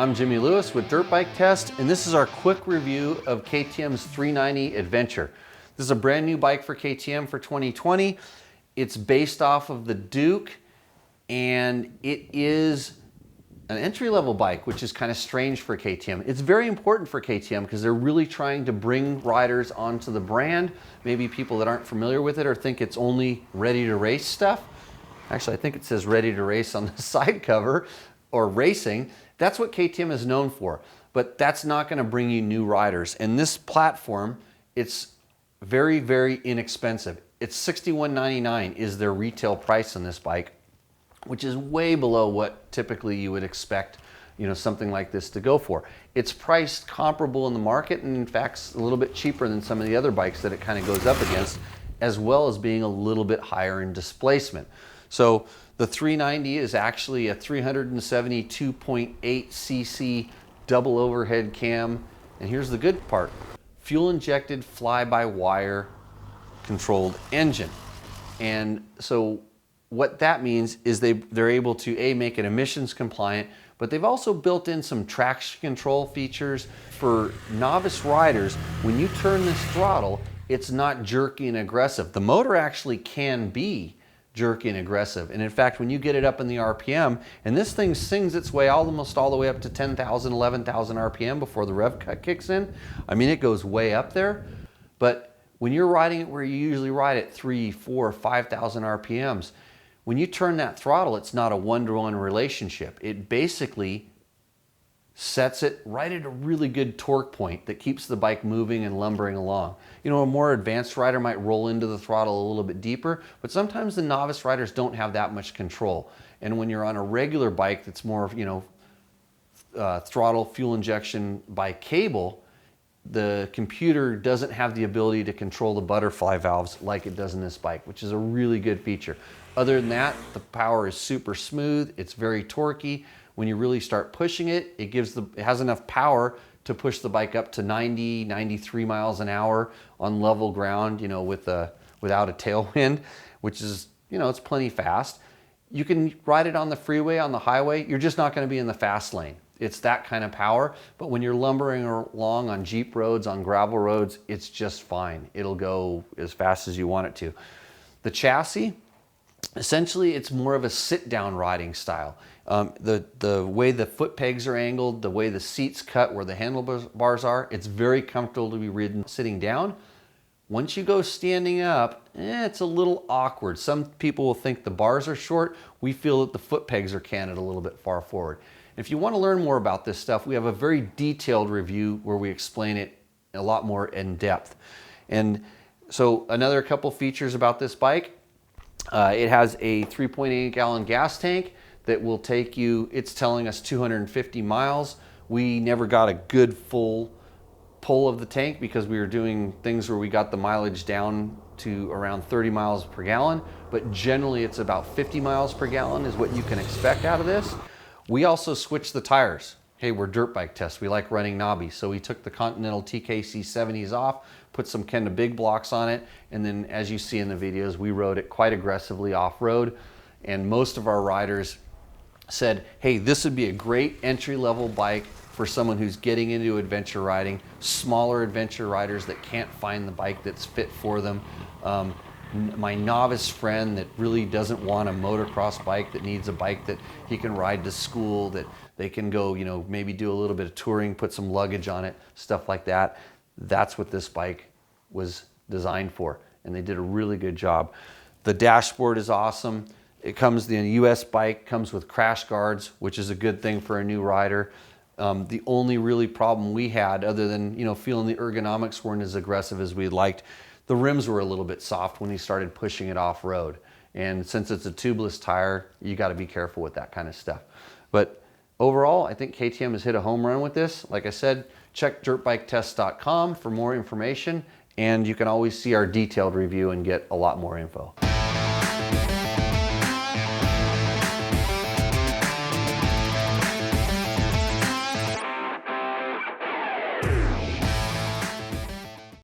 I'm Jimmy Lewis with Dirt Bike Test, and this is our quick review of KTM's 390 Adventure. This is a brand new bike for KTM for 2020. It's based off of the Duke, and it is an entry-level bike, which is kind of strange for KTM. It's very important for KTM because they're really trying to bring riders onto the brand. Maybe people that aren't familiar with it or think it's only ready-to-race stuff. Actually, I think it says ready to race on the side cover, or racing. That's what KTM is known for, but that's not going to bring you new riders. And this platform, it's very, very inexpensive. It's $61.99 is their retail price on this bike, which is way below what typically you would expect, something like this to go for. It's priced comparable in the market, and in fact, a little bit cheaper than some of the other bikes that it kind of goes up against, as well as being a little bit higher in displacement. So the 390 is actually a 372.8 cc double overhead cam. And here's the good part: fuel injected fly-by-wire controlled engine. And so what that means is they're able to make it emissions compliant, but they've also built in some traction control features for novice riders. When you turn this throttle, it's not jerky and aggressive. The motor actually can be jerky and aggressive. And in fact, when you get it up in the RPM, and this thing sings its way almost all the way up to 10,000, 11,000 RPM before the rev cut kicks in. I mean, it goes way up there. But when you're riding it where you usually ride at 3, 4, 5,000 RPMs, when you turn that throttle, it's not a one-to-one relationship. It basically sets it right at a really good torque point that keeps the bike moving and lumbering along. A more advanced rider might roll into the throttle a little bit deeper, but sometimes the novice riders don't have that much control. And when you're on a regular bike that's more, throttle fuel injection by cable, the computer doesn't have the ability to control the butterfly valves like it does in this bike, which is a really good feature. Other than that, the power is super smooth. It's very torquey. When you really start pushing it, it has enough power to push the bike up to 90, 93 miles an hour on level ground, without a tailwind, which is, it's plenty fast. You can ride it on the freeway, on the highway. You're just not going to be in the fast lane. It's that kind of power. But when you're lumbering along on Jeep roads, on gravel roads, it's just fine. It'll go as fast as you want it to. The chassis, essentially, it's more of a sit-down riding style. The way the foot pegs are angled, the way the seats cut, where the handlebars are, it's very comfortable to be ridden sitting down. Once you go standing up, it's a little awkward. Some people will think the bars are short. We feel that the foot pegs are canted a little bit far forward. If you want to learn more about this stuff, we have a very detailed review where we explain it a lot more in depth. And so another couple features about this bike. It has a 3.8 gallon gas tank that will take you, it's telling us 250 miles. We never got a good full pull of the tank because we were doing things where we got the mileage down to around 30 miles per gallon, but generally it's about 50 miles per gallon is what you can expect out of this. We also switched the tires. Hey, we're Dirt Bike Test. We like running knobby. So we took the Continental TKC 70s off, put some kind of big blocks on it, and then as you see in the videos, we rode it quite aggressively off-road. And most of our riders said, hey, this would be a great entry-level bike for someone who's getting into adventure riding, smaller adventure riders that can't find the bike that's fit for them. My novice friend that really doesn't want a motocross bike, that needs a bike that he can ride to school, that they can go, maybe do a little bit of touring, put some luggage on it, stuff like that. That's what this bike was designed for, and they did a really good job. The dashboard is awesome. The US bike comes with crash guards, which is a good thing for a new rider. The only really problem we had, other than feeling the ergonomics weren't as aggressive as we'd liked, the rims were a little bit soft when he started pushing it off-road. And since it's a tubeless tire, you got to be careful with that kind of stuff. But overall, I think KTM has hit a home run with this. Like I said, check dirtbiketest.com for more information, and you can always see our detailed review and get a lot more info.